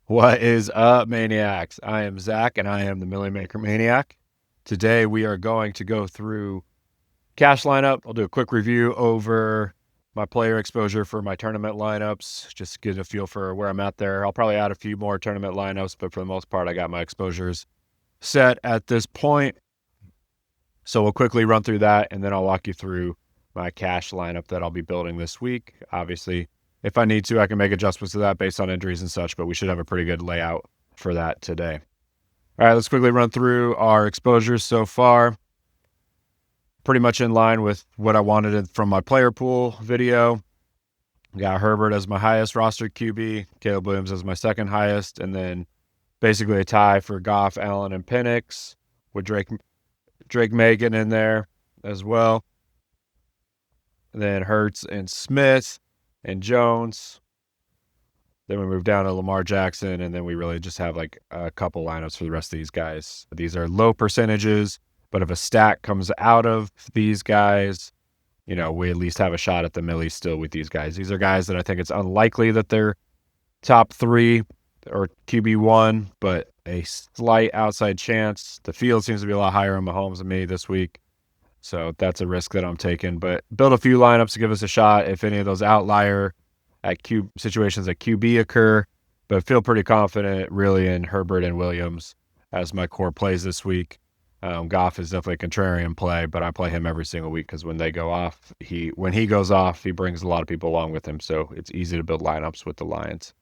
What is up, maniacs? I am Zach, and I am the Milly Maker Maniac. Today, we are going to go through cash lineup. I'll do a quick review over my player exposure for my tournament lineups, just to get a feel for where I'm at there. I'll probably add a few more tournament lineups, but for the most part, I got my exposures set at this point. So we'll quickly run through that, and then I'll walk you through my cash lineup that I'll be building this week. Obviously, if I need to, I can make adjustments to that based on injuries and such, but we should have a pretty good layout for that today. All right, let's quickly run through our exposures so far. Pretty much in line with what I wanted from my player pool video. Got Herbert as my highest roster QB, Caleb Williams as my second highest, and then basically a tie for Goff, Allen, and Penix with Drake Megan in there as well. And then Hurts and Smith and Jones. Then we move down to Lamar Jackson, and then we really just have like a couple lineups for the rest of these guys. These are low percentages, but if a stack comes out of these guys, we at least have a shot at the Millie still with these guys. These are guys that I think it's unlikely that they're top 3 or QB1, but a slight outside chance. The field seems to be a lot higher on Mahomes than me this week, so that's a risk that I'm taking. But build a few lineups to give us a shot if any of those outlier situations at QB occur, but feel pretty confident really in Herbert and Williams as my core plays this week. Goff is definitely a contrarian play, but I play him every single week because when they go off, when he goes off, he brings a lot of people along with him, so it's easy to build lineups with the Lions.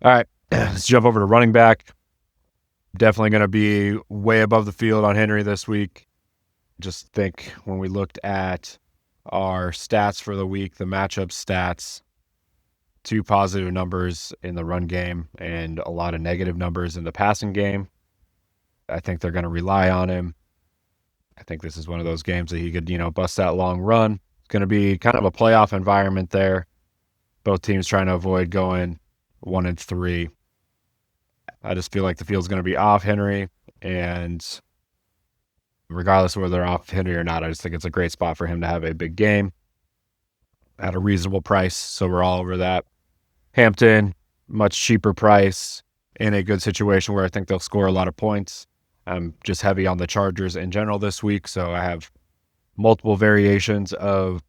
All right, let's jump over to running back. Definitely going to be way above the field on Henry this week. Just think when we looked at our stats for the week, the matchup stats, 2 positive numbers in the run game and a lot of negative numbers in the passing game. I think they're going to rely on him. I think this is one of those games that he could, bust that long run. It's going to be kind of a playoff environment there. Both teams trying to avoid going 1-3. I just feel like the field's going to be off Henry, and regardless of whether they're off Henry or not, I just think it's a great spot for him to have a big game at a reasonable price. So we're all over that. Hampton, much cheaper price in a good situation where I think they'll score a lot of points. I'm just heavy on the Chargers in general this week, so I have multiple variations of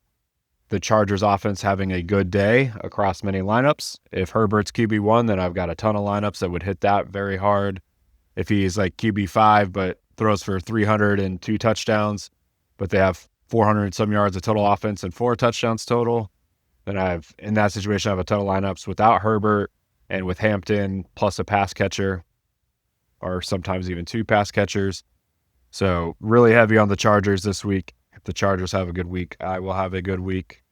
the Chargers offense having a good day across many lineups. If Herbert's QB1, then I've got a ton of lineups that would hit that very hard. If he's like QB5 but throws for 302 touchdowns, but they have 400 some yards of total offense and 4 touchdowns total, then in that situation, I have a ton of lineups without Herbert and with Hampton plus a pass catcher, or sometimes even 2 pass catchers. So really heavy on the Chargers this week. If the Chargers have a good week, I will have a good week.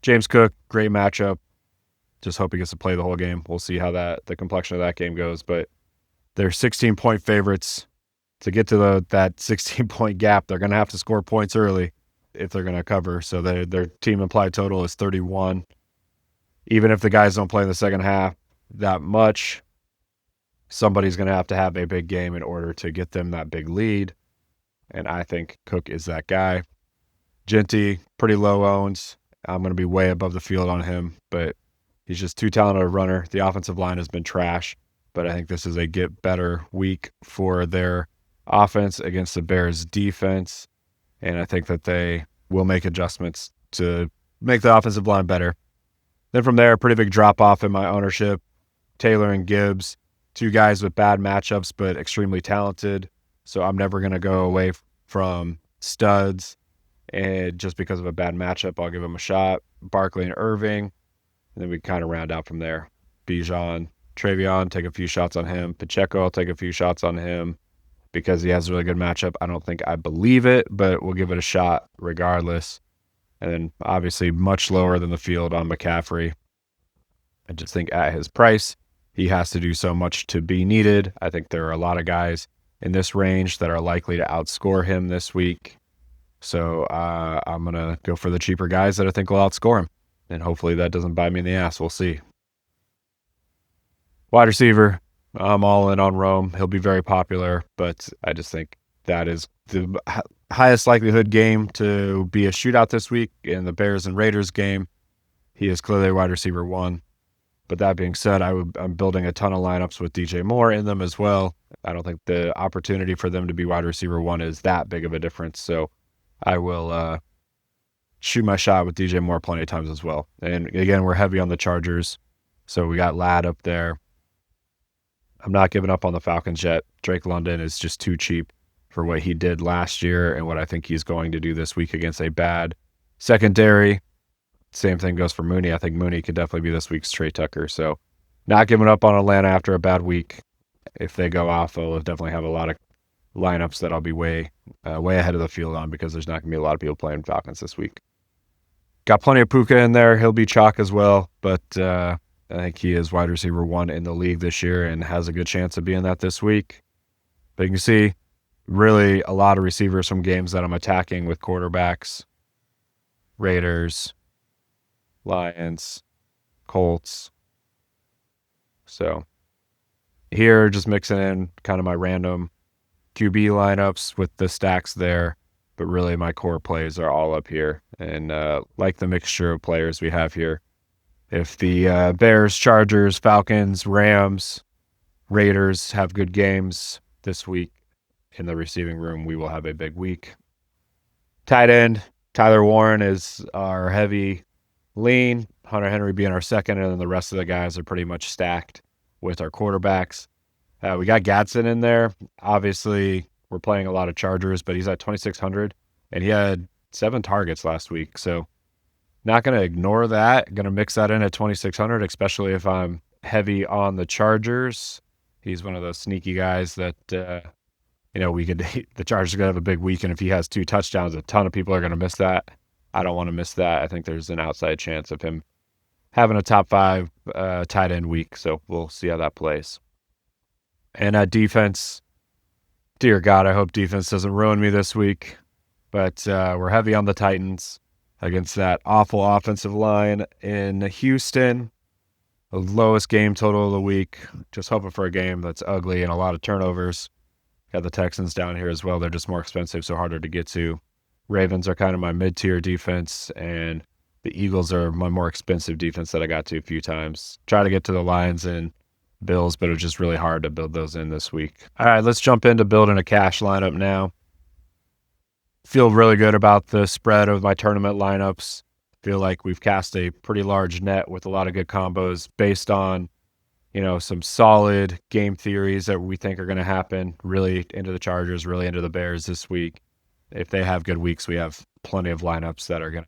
James Cook, great matchup. Just hope he gets to play the whole game. We'll see how the complexion of that game goes. But they're 16-point favorites. To get to that 16-point gap, they're going to have to score points early if they're going to cover. So their team implied total is 31. Even if the guys don't play in the second half that much, somebody's going to have a big game in order to get them that big lead. And I think Cook is that guy. Genty, pretty low owns. I'm going to be way above the field on him, but he's just too talented a runner. The offensive line has been trash, but I think this is a get better week for their offense against the Bears defense. And I think that they will make adjustments to make the offensive line better. Then from there, pretty big drop off in my ownership. Taylor and Gibbs, 2 guys with bad matchups, but extremely talented. So I'm never going to go away from studs. And just because of a bad matchup, I'll give him a shot. Barkley and Irving. And then we kind of round out from there. Bijan, Travion, take a few shots on him. Pacheco, I'll take a few shots on him because he has a really good matchup. I don't think I believe it, but we'll give it a shot regardless. And then obviously much lower than the field on McCaffrey. I just think at his price, he has to do so much to be needed. I think there are a lot of guys in this range that are likely to outscore him this week. So I'm going to go for the cheaper guys that I think will outscore him. And hopefully that doesn't bite me in the ass. We'll see. Wide receiver, I'm all in on Rome. He'll be very popular, but I just think that is the highest likelihood game to be a shootout this week. In the Bears and Raiders game, he is clearly wide receiver 1. But that being said, I'm building a ton of lineups with DJ Moore in them as well. I don't think the opportunity for them to be wide receiver one is that big of a difference. So I will shoot my shot with DJ Moore plenty of times as well. And again, we're heavy on the Chargers. So we got Ladd up there. I'm not giving up on the Falcons yet. Drake London is just too cheap for what he did last year and what I think he's going to do this week against a bad secondary. Same thing goes for Mooney. I think Mooney could definitely be this week's Trey Tucker. So not giving up on Atlanta after a bad week. If they go off, they'll definitely have a lot of lineups that I'll be way ahead of the field on because there's not going to be a lot of people playing Falcons this week. Got plenty of Puka in there. He'll be chalk as well, but I think he is wide receiver one in the league this year and has a good chance of being that this week. But you can see really a lot of receivers from games that I'm attacking with quarterbacks, Raiders, Lions, Colts. So here, just mixing in kind of my random QB lineups with the stacks there, but really my core plays are all up here. And like the mixture of players we have here. If the Bears, Chargers, Falcons, Rams, Raiders have good games this week in the receiving room, we will have a big week. Tight end, Tyler Warren is our heavy lean, Hunter Henry being our second, and then the rest of the guys are pretty much stacked with our quarterbacks. We got Gadsden in there. Obviously, we're playing a lot of Chargers, but he's at 2,600, and he had 7 targets last week. So not going to ignore that. Going to mix that in at 2,600, especially if I'm heavy on the Chargers. He's one of those sneaky guys that, the Chargers are going to have a big week, and if he has 2 touchdowns, a ton of people are going to miss that. I don't want to miss that. I think there's an outside chance of him having a top 5 tight end week, so we'll see how that plays. And at defense, dear God, I hope defense doesn't ruin me this week. But we're heavy on the Titans against that awful offensive line in Houston. The lowest game total of the week. Just hoping for a game that's ugly and a lot of turnovers. Got the Texans down here as well. They're just more expensive, so harder to get to. Ravens are kind of my mid-tier defense, and the Eagles are my more expensive defense that I got to a few times. Try to get to the Lions and Bills, but it was just really hard to build those in this week. All right, let's jump into building a cash lineup now. Feel really good about the spread of my tournament lineups. Feel like we've cast a pretty large net with a lot of good combos based on, some solid game theories that we think are going to happen really into the Chargers, really into the Bears this week. If they have good weeks, we have plenty of lineups that are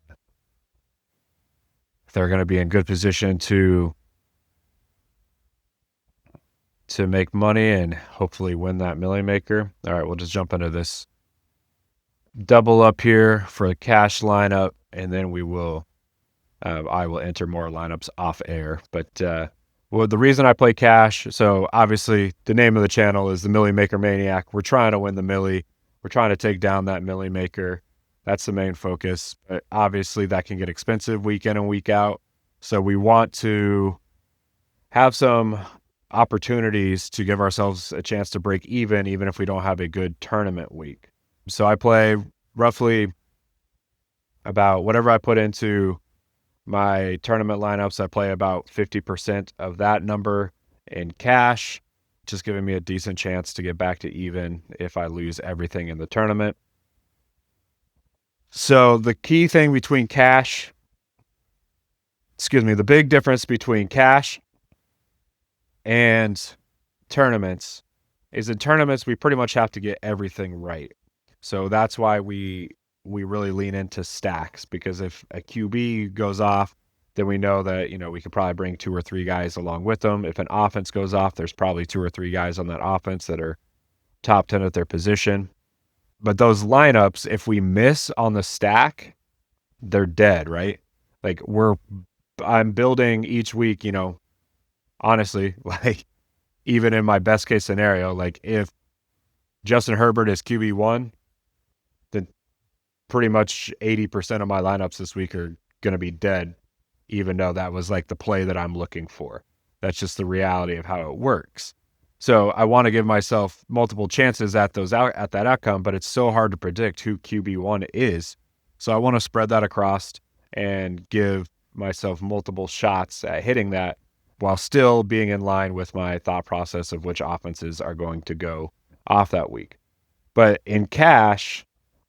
they're going to be in good position to make money and hopefully win that Milly Maker. All right, we'll just jump into this double up here for the cash lineup, and then we will I will enter more lineups off air. But the reason I play cash, so obviously the name of the channel is the Milly Maker Maniac. We're trying to win the Milly. We're trying to take down that Milly Maker. That's the main focus. But obviously that can get expensive week in and week out. So we want to have some opportunities to give ourselves a chance to break even if we don't have a good tournament week. So I play roughly about whatever I put into my tournament lineups. I play about 50% of that number in cash, just giving me a decent chance to get back to even if I lose everything in the tournament. So the key thing between the big difference between cash and tournaments is in tournaments, we pretty much have to get everything right. So that's why we really lean into stacks, because if a QB goes off, then we know that, we could probably bring 2 or 3 guys along with them. If an offense goes off, there's probably 2 or 3 guys on that offense that are top 10 at their position. But those lineups, if we miss on the stack, they're dead, right? Like I'm building each week, honestly, like even in my best case scenario, like if Justin Herbert is QB1, then pretty much 80% of my lineups this week are going to be dead, even though that was like the play that I'm looking for. That's just the reality of how it works. So I want to give myself multiple chances at that outcome, but it's so hard to predict who QB1 is. So I want to spread that across and give myself multiple shots at hitting that. while still being in line with my thought process of which offenses are going to go off that week. But in cash,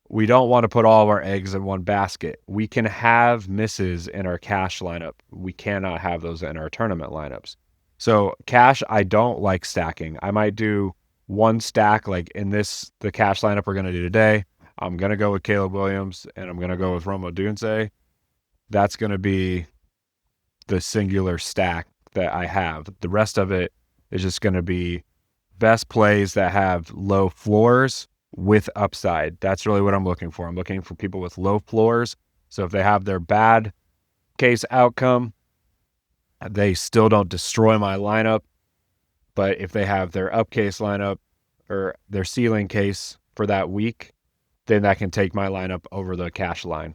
we don't want to put all of our eggs in one basket. We can have misses in our cash lineup. We cannot have those in our tournament lineups. So cash, I don't like stacking. I might do one stack like in the cash lineup we're going to do today. I'm going to go with Caleb Williams and I'm going to go with Rome Odunze. That's going to be the singular stack that I have. The rest of it is just going to be best plays that have low floors with upside. That's really what I'm looking for. I'm looking for people with low floors. So if they have their bad case outcome, they still don't destroy my lineup. But if they have their up case lineup or their ceiling case for that week, then that can take my lineup over the cash line.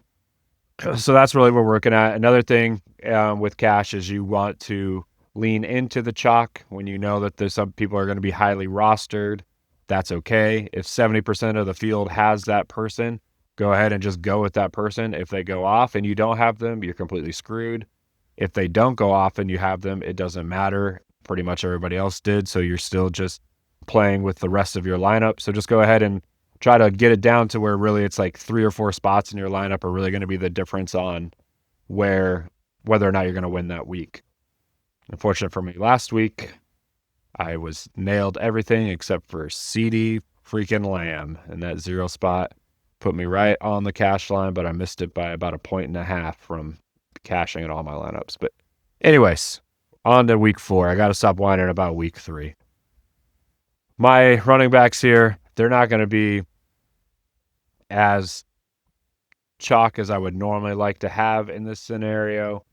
So that's really what we're working at. Another thing with cash is you want to lean into the chalk when you know that there's some people are going to be highly rostered. That's okay. If 70% of the field has that person, go ahead and just go with that person. If they go off and you don't have them, you're completely screwed. If they don't go off and you have them, it doesn't matter. Pretty much everybody else did. So you're still just playing with the rest of your lineup. So just go ahead and try to get it down to where really it's like 3 or 4 spots in your lineup are really going to be the difference on whether or not you're going to win that week. Unfortunate for me last week, I was nailed everything except for CD freaking Lamb, and that 0 spot put me right on the cash line, but I missed it by about 1.5 points from cashing in all my lineups. But anyways, on to week 4. I got to stop whining about week 3. My running backs here, they're not going to be as chalk as I would normally like to have in this scenario,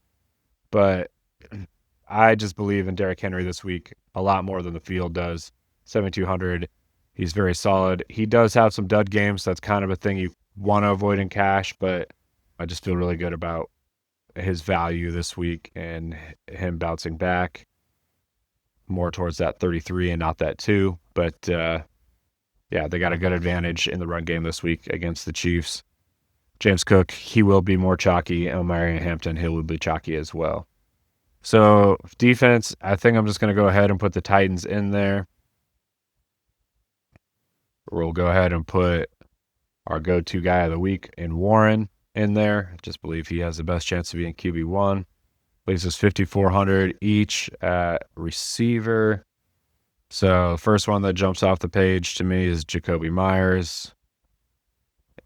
but I just believe in Derrick Henry this week a lot more than the field does. 7,200, he's very solid. He does have some dud games. That's kind of a thing you want to avoid in cash, but I just feel really good about his value this week and him bouncing back more towards that 33 and not that 2. But yeah, they got a good advantage in the run game this week against the Chiefs. James Cook, he will be more chalky. And Marion Hampton, he will be chalky as well. So defense, I think I'm just going to go ahead and put the Titans in there. We'll go ahead and put our go-to guy of the week in Warren in there. I just believe he has the best chance to be in QB1. Leaves us 5,400 each at receiver. So the first one that jumps off the page to me is Jacoby Myers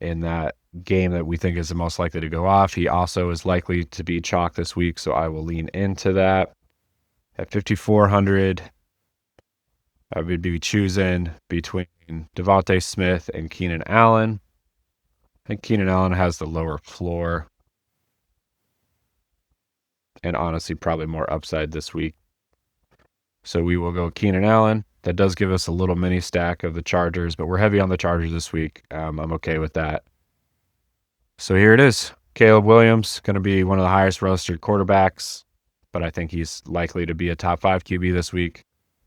in that game that we think is the most likely to go off. He also is likely to be chalk this week, so I will lean into that. At 5,400, I would be choosing between Devontae Smith and Keenan Allen. I think Keenan Allen has the lower floor and honestly probably more upside this week. So we will go Keenan Allen. That does give us a little mini stack of the Chargers, but we're heavy on the Chargers this week. I'm okay with that. So here it is. Caleb Williams, going to be one of the highest rostered quarterbacks, but I think he's likely to be a top 5 QB this week.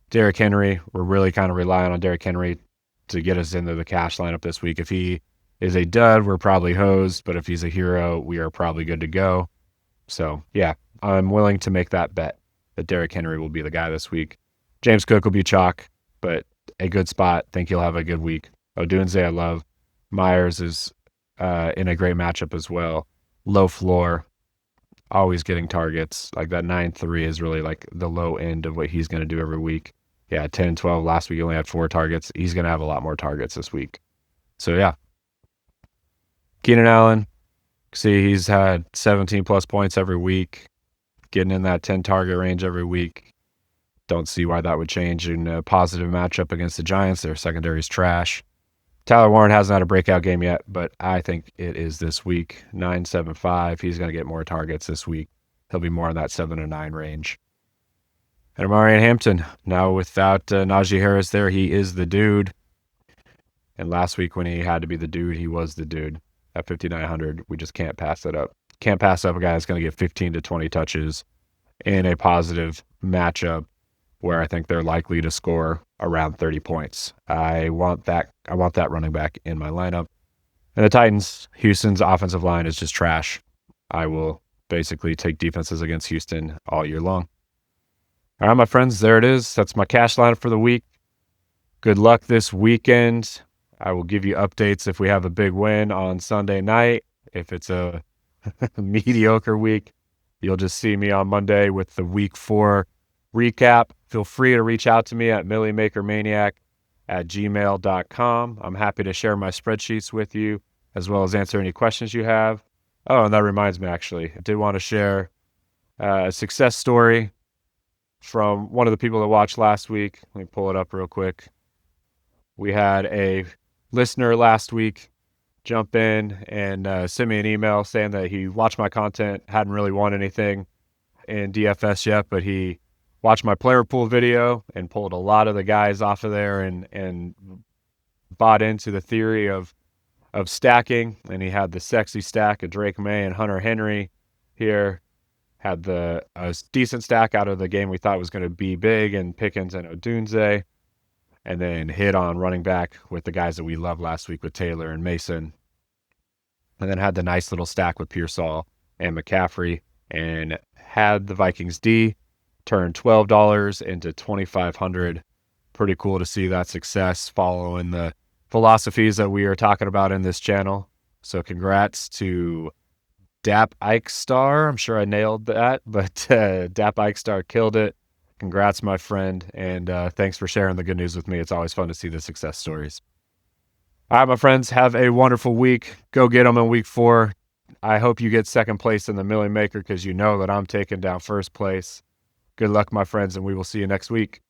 Derrick Henry, we're really kind of relying on Derrick Henry to get us into the cash lineup this week. If he is a dud, we're probably hosed, but if he's a hero, we are probably good to go. So yeah, I'm willing to make that bet that Derrick Henry will be the guy this week. James Cook will be chalk, but a good spot. Think he'll have a good week. Odunze, I love. Myers is in a great matchup as well. Low floor, always getting targets. Like that 9-3 is really like the low end of what he's going to do every week. Yeah, 10 and 12. Last week he only had 4 targets. He's going to have a lot more targets this week. So yeah. Keenan Allen, see he's had 17 plus points every week, getting in that 10 target range every week. Don't see why that would change in a positive matchup against the Giants. Their secondary is trash. Tyler Warren hasn't had a breakout game yet, but I think it is this week. 9.75. He's going to get more targets this week. He'll be more in that 7 and 9 range. And Marion Hampton, now without Najee Harris there, he is the dude. And last week when he had to be the dude, he was the dude. At 5,900, we just can't pass it up. Can't pass up a guy that's going to get 15 to 20 touches in a positive matchup where I think they're likely to score around 30 points. I want that running back in my lineup. And the Titans, Houston's offensive line is just trash. I will basically take defenses against Houston all year long. All right, my friends, there it is. That's my cash lineup for the week. Good luck this weekend. I will give you updates if we have a big win on Sunday night. If it's a mediocre week, you'll just see me on Monday with the week 4 recap. Feel free to reach out to me at Milly Maker Maniac at gmail.com. I'm happy to share my spreadsheets with you as well as answer any questions you have. Oh, and that reminds me, actually, I did want to share a success story from one of the people that watched last week. Let me pull it up real quick. We had a listener last week jump in and send me an email saying that he watched my content, hadn't really won anything in DFS yet, but he watched my player pool video and pulled a lot of the guys off of there and bought into the theory of stacking. And he had the sexy stack of Drake May and Hunter Henry here. Had a decent stack out of the game we thought was going to be big and Pickens and Odunze. And then hit on running back with the guys that we loved last week with Taylor and Mason. And then had the nice little stack with Pearsall and McCaffrey. And had the Vikings D turn $12 into $2,500. Pretty cool to see that success following the philosophies that we are talking about in this channel. So congrats to Dap Ike Star. I'm sure I nailed that, but Dap Ike Star killed it. Congrats, my friend, and thanks for sharing the good news with me. It's always fun to see the success stories. All right, my friends, have a wonderful week. Go get them in week 4. I hope you get second place in the Milly Maker because you know that I'm taking down first place. Good luck, my friends, and we will see you next week.